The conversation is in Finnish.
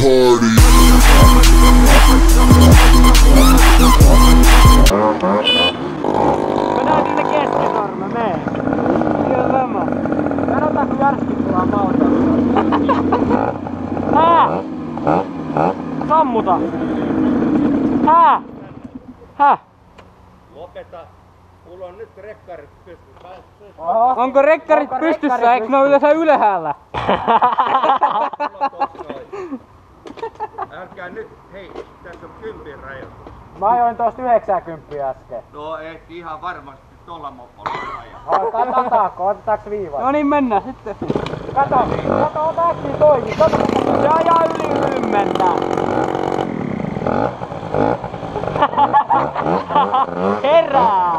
party. Mennään sinne keskisorme, mee. Siellä on sama. Sanotaan kun Jarski tuohon mautaan. Hää? Sammuta. Hää? Häh? Lopeta. Mulla on nyt rekkarit pystyssä. Onko rekkarit pystyssä? Eikö ne ole yleensä ylhäällä? Älkää nyt, hei, tässä on 10 rajoitus. Mä ajoin tosta 90 äsken. No et ihan varmasti tolla mopolla ajaa. Katsotaanko? Otetaanko viivaa? No niin, mennään sitten. Kato, ota äkkiä toikin. Kato, se ajaa yli 10. Herää!